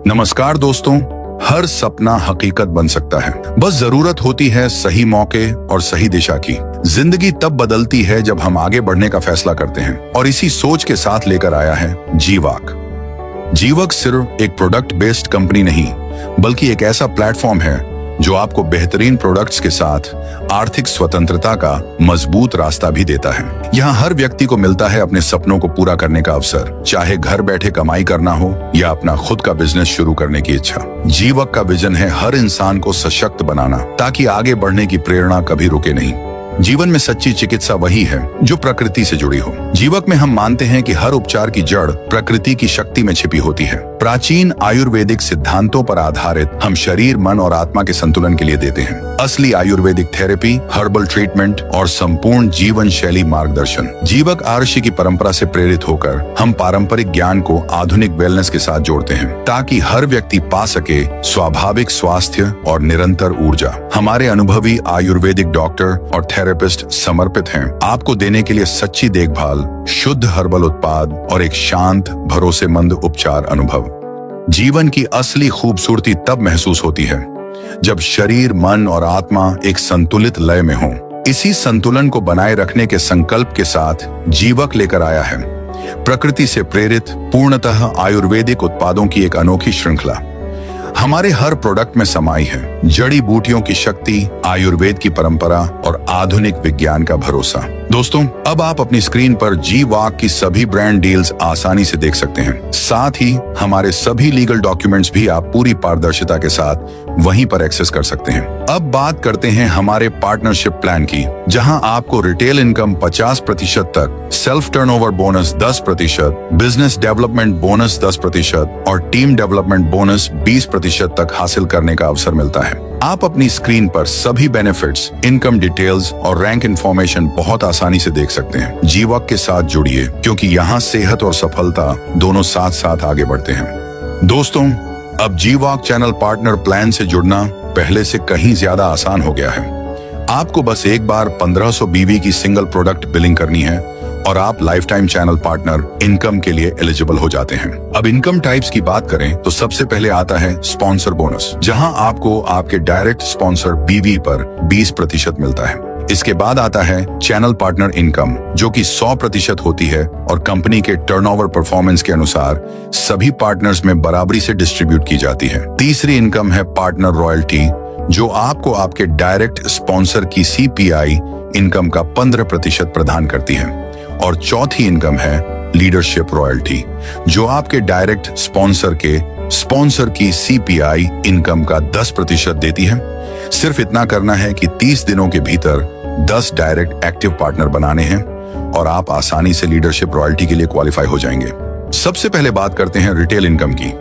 नमस्कार दोस्तों, हर सपना हकीकत बन सकता है। बस जरूरत होती है सही मौके और सही दिशा की। जिंदगी तब बदलती है जब हम आगे बढ़ने का फैसला करते हैं, और इसी सोच के साथ लेकर आया है जीवाक। जीवक सिर्फ एक प्रोडक्ट बेस्ड कंपनी नहीं, बल्कि एक ऐसा प्लेटफॉर्म है जो आपको बेहतरीन प्रोडक्ट्स के साथ आर्थिक स्वतंत्रता का मजबूत रास्ता भी देता है। यहाँ हर व्यक्ति को मिलता है अपने सपनों को पूरा करने का अवसर, चाहे घर बैठे कमाई करना हो या अपना खुद का बिजनेस शुरू करने की इच्छा। जीवक का विजन है हर इंसान को सशक्त बनाना, ताकि आगे बढ़ने की प्रेरणा कभी रुके नहीं। जीवन में सच्ची चिकित्सा वही है जो प्रकृति से जुड़ी हो। जीवक में हम मानते हैं कि हर उपचार की जड़ प्रकृति की शक्ति में छिपी होती है। प्राचीन आयुर्वेदिक सिद्धांतों पर आधारित हम शरीर, मन और आत्मा के संतुलन के लिए देते हैं असली आयुर्वेदिक थेरेपी, हर्बल ट्रीटमेंट और संपूर्ण जीवन शैली मार्गदर्शन। जीवक आर्षि की परंपरा से प्रेरित होकर हम पारंपरिक ज्ञान को आधुनिक वेलनेस के साथ जोड़ते हैं, ताकि हर व्यक्ति पा सके स्वाभाविक स्वास्थ्य और निरंतर ऊर्जा। हमारे अनुभवी आयुर्वेदिक डॉक्टर और थेरेपिस्ट समर्पित हैं आपको देने के लिए सच्ची देखभाल, शुद्ध हर्बल उत्पाद और एक शांत भरोसेमंद उपचार अनुभव। जीवन की असली खूबसूरती तब महसूस होती है जब शरीर, मन और आत्मा एक संतुलित लय में हो। इसी संतुलन को बनाए रखने के संकल्प के साथ जीवक लेकर आया है प्रकृति से प्रेरित पूर्णतः आयुर्वेदिक उत्पादों की एक अनोखी श्रृंखला। हमारे हर प्रोडक्ट में समाई है जड़ी बूटियों की शक्ति, आयुर्वेद की परंपरा और आधुनिक विज्ञान का भरोसा। दोस्तों, अब आप अपनी स्क्रीन पर जीवाक की सभी ब्रांड डील्स आसानी से देख सकते हैं। साथ ही हमारे सभी लीगल डॉक्यूमेंट्स भी आप पूरी पारदर्शिता के साथ वहीं पर एक्सेस कर सकते हैं। अब बात करते हैं हमारे पार्टनरशिप प्लान की, जहां आपको रिटेल इनकम 50% तक, self turnover bonus 10%, business development bonus 10% और टीम डेवलपमेंट बोनस 20% तक हासिल करने का अवसर मिलता है। आप अपनी स्क्रीन पर सभी बेनिफिट्स, इनकम डिटेल्स और रैंक इंफॉर्मेशन बहुत आसानी से देख सकते हैं। जीवक के साथ जुड़िए, क्योंकि यहाँ सेहत और सफलता दोनों साथ साथ आगे बढ़ते हैं। दोस्तों, अब जीवाक चैनल पार्टनर प्लान से जुड़ना पहले से कहीं ज्यादा आसान हो गया है। आपको बस एक बार 1500 बीवी की सिंगल प्रोडक्ट बिलिंग करनी है और आप life time channel partner income के लिए एलिजिबल हो जाते हैं। अब इनकम टाइप्स की बात करें तो सबसे पहले आता है स्पॉन्सर बोनस, जहां आपको आपके डायरेक्ट स्पॉन्सर बीवी पर 20% मिलता है। इसके बाद आता है चैनल पार्टनर इनकम, जो कि 100% होती है और कंपनी के टर्नओवर परफॉर्मेंस के अनुसार सभी पार्टनर्स में बराबरी से डिस्ट्रीब्यूट की जाती है। तीसरी इनकम है पार्टनर रॉयल्टी, जो आपको आपके डायरेक्ट स्पॉन्सर की CPI इनकम का 15% प्रदान करती है। और चौथी इनकम है लीडरशिप रॉयल्टी, जो आपके डायरेक्ट स्पॉन्सर की CPI इनकम का 10% देती है। सिर्फ इतना करना है कि 30 दिनों के भीतर 10 डायरेक्ट एक्टिव पार्टनर बनाने हैं और आप आसानी से लीडरशिप रॉयल्टी के लिए क्वालिफाई हो जाएंगे। सबसे पहले बात करते हैं रिटेल इनकम की।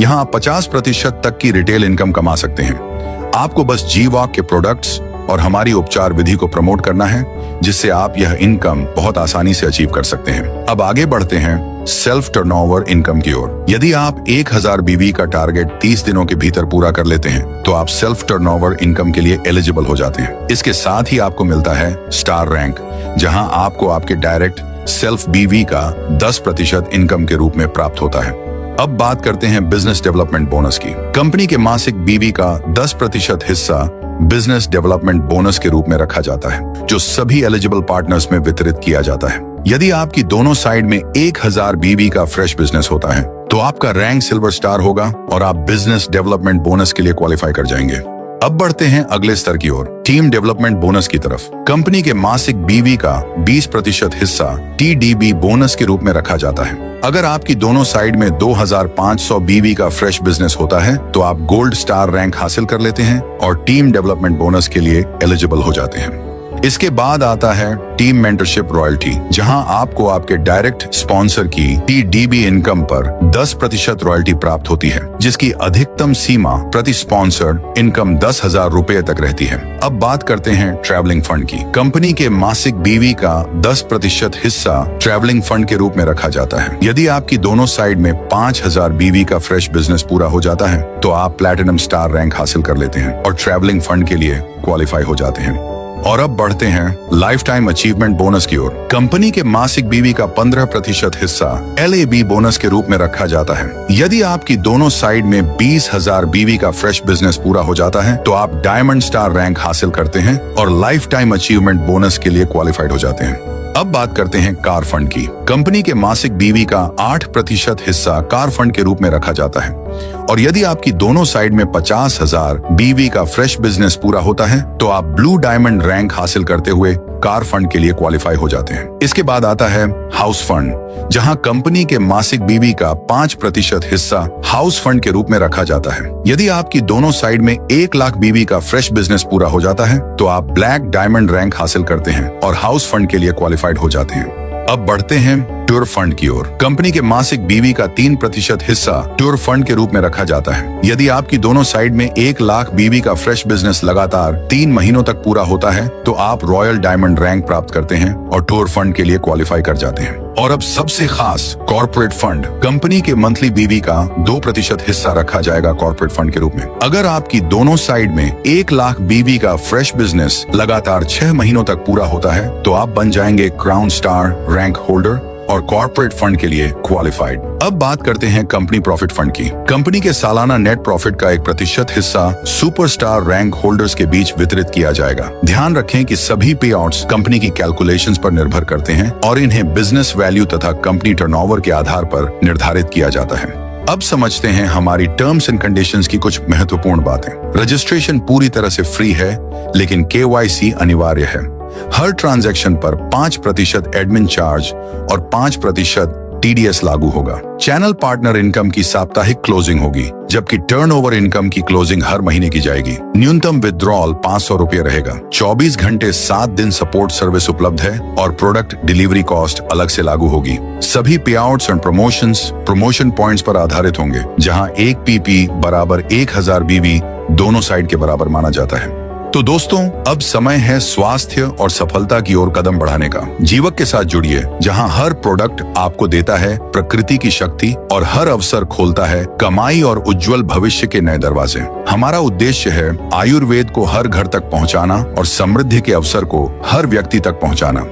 यहाँ आप 50% तक की रिटेल इनकम कमा सकते हैं। आपको बस जीवाक के प्रोडक्ट्स और हमारी उपचार विधि को प्रमोट करना है, जिससे आप यह इनकम बहुत आसानी से अचीव कर सकते हैं। अब आगे बढ़ते हैं सेल्फ टर्नओवर इनकम की ओर। यदि आप 1000 बीवी का टारगेट 30 दिनों के भीतर पूरा कर लेते हैं, तो आप सेल्फ टर्नओवर इनकम के लिए एलिजिबल हो जाते हैं। इसके साथ ही आपको मिलता है स्टार रैंक, जहां आपको आपके डायरेक्ट सेल्फ बीवी का 10% इनकम के रूप में प्राप्त होता है। अब बात करते हैं बिजनेस डेवलपमेंट बोनस की। कंपनी के मासिक बीवी का 10% हिस्सा बिजनेस डेवलपमेंट बोनस के रूप में रखा जाता है, जो सभी एलिजिबल पार्टनर्स में वितरित किया जाता है। यदि आपकी दोनों साइड में 1000 बीवी का फ्रेश बिजनेस होता है, तो आपका रैंक सिल्वर स्टार होगा और आप बिजनेस डेवलपमेंट बोनस के लिए क्वालिफाई कर जाएंगे। अब बढ़ते हैं अगले स्तर की ओर, टीम डेवलपमेंट बोनस की तरफ। कंपनी के मासिक बीवी का 20% हिस्सा TDB बोनस के रूप में रखा जाता है। अगर आपकी दोनों साइड में 2500 बीवी का फ्रेश बिजनेस होता है, तो आप गोल्ड स्टार रैंक हासिल कर लेते हैं और टीम डेवलपमेंट बोनस के लिए एलिजिबल हो जाते हैं। इसके बाद आता है टीम मेंटरशिप रॉयल्टी, जहां आपको आपके डायरेक्ट स्पॉन्सर की TDB इनकम पर 10% रॉयल्टी प्राप्त होती है, जिसकी अधिकतम सीमा प्रति स्पॉन्सर इनकम 10,000 रुपए तक रहती है। अब बात करते हैं ट्रैवलिंग फंड की। कंपनी के मासिक बीवी का 10% हिस्सा ट्रैवलिंग फंड के रूप में रखा जाता है। यदि आपकी दोनों साइड में 5000 बीवी का फ्रेश बिजनेस पूरा हो जाता है, तो आप प्लैटिनम स्टार रैंक हासिल कर लेते हैं और ट्रैवलिंग फंड के लिए क्वालिफाई हो जाते हैं। और अब बढ़ते हैं लाइफ टाइम अचीवमेंट बोनस की ओर। कंपनी के मासिक बीवी का 15% हिस्सा LAB बोनस के रूप में रखा जाता है। यदि आपकी दोनों साइड में 20,000 बीवी का फ्रेश बिजनेस पूरा हो जाता है तो आप डायमंड स्टार रैंक हासिल करते हैं और लाइफ टाइम अचीवमेंट बोनस के लिए क्वालिफाइड हो जाते हैं। अब बात करते हैं कार फंड की। कंपनी के मासिक बीवी का 8% हिस्सा कार फंड के रूप में रखा जाता है और यदि आपकी दोनों साइड में 50,000 बीवी का फ्रेश बिजनेस पूरा होता है तो आप ब्लू डायमंड रैंक हासिल करते हुए कार फंड के लिए क्वालिफाई हो जाते हैं। इसके बाद आता है हाउस फंड, जहां कंपनी के मासिक बीवी का 5% हिस्सा हाउस फंड के रूप में रखा जाता है। यदि आपकी दोनों साइड में 1 लाख बीवी का फ्रेश बिजनेस पूरा हो जाता है तो आप ब्लैक डायमंड रैंक हासिल करते हैं और हाउस फंड के लिए क्वालिफाइड हो जाते हैं। अब बढ़ते हैं टूर फंड की ओर। कंपनी के मासिक बीवी का 3% हिस्सा टूर फंड के रूप में रखा जाता है। यदि आपकी दोनों साइड में 1 लाख बीवी का फ्रेश बिजनेस लगातार 3 महीनों तक पूरा होता है तो आप रॉयल डायमंड रैंक प्राप्त करते हैं और टूर फंड के लिए क्वालिफाई कर जाते हैं। और अब सबसे खास कॉर्पोरेट फंड। कंपनी के मंथली बीवी का 2% हिस्सा रखा जाएगा कॉर्पोरेट फंड के रूप में। अगर आपकी दोनों साइड में 1 लाख बीवी का फ्रेश बिजनेस लगातार 6 महीनों तक पूरा होता है तो आप बन जाएंगे क्राउन स्टार रैंक होल्डर और कॉर्पोरेट फंड के लिए क्वालिफाइड। अब बात करते हैं कंपनी प्रॉफिट फंड की। कंपनी के सालाना नेट प्रॉफिट का 1% हिस्सा सुपरस्टार रैंक होल्डर्स के बीच वितरित किया जाएगा। ध्यान रखें कि सभी पे आउट्स कंपनी की कैलकुलेशंस पर निर्भर करते हैं और इन्हें बिजनेस वैल्यू तथा कंपनी टर्नओवर के आधार पर निर्धारित किया जाता है। अब समझते हैं हमारी टर्म्स एंड कंडीशंस की कुछ महत्वपूर्ण बातें। रजिस्ट्रेशन पूरी तरह से फ्री है लेकिन KYC अनिवार्य है। हर ट्रांजैक्शन पर 5% एडमिन चार्ज और 5% TDS लागू होगा। चैनल पार्टनर इनकम की साप्ताहिक क्लोजिंग होगी जबकि टर्नओवर इनकम की क्लोजिंग हर महीने की जाएगी। न्यूनतम विड्रॉल 500 रुपये रहेगा। 24 घंटे 7 दिन सपोर्ट सर्विस उपलब्ध है और प्रोडक्ट डिलीवरी कॉस्ट अलग से लागू होगी। सभी पे आउट्स एंड प्रमोशन पॉइंट्स पर आधारित होंगे जहां 1 PP बराबर 1000 BV दोनों साइड के बराबर माना जाता है। तो दोस्तों, अब समय है स्वास्थ्य और सफलता की ओर कदम बढ़ाने का। जीवक के साथ जुड़िए जहां हर प्रोडक्ट आपको देता है प्रकृति की शक्ति और हर अवसर खोलता है कमाई और उज्जवल भविष्य के नए दरवाजे। हमारा उद्देश्य है आयुर्वेद को हर घर तक पहुंचाना और समृद्धि के अवसर को हर व्यक्ति तक पहुंचाना।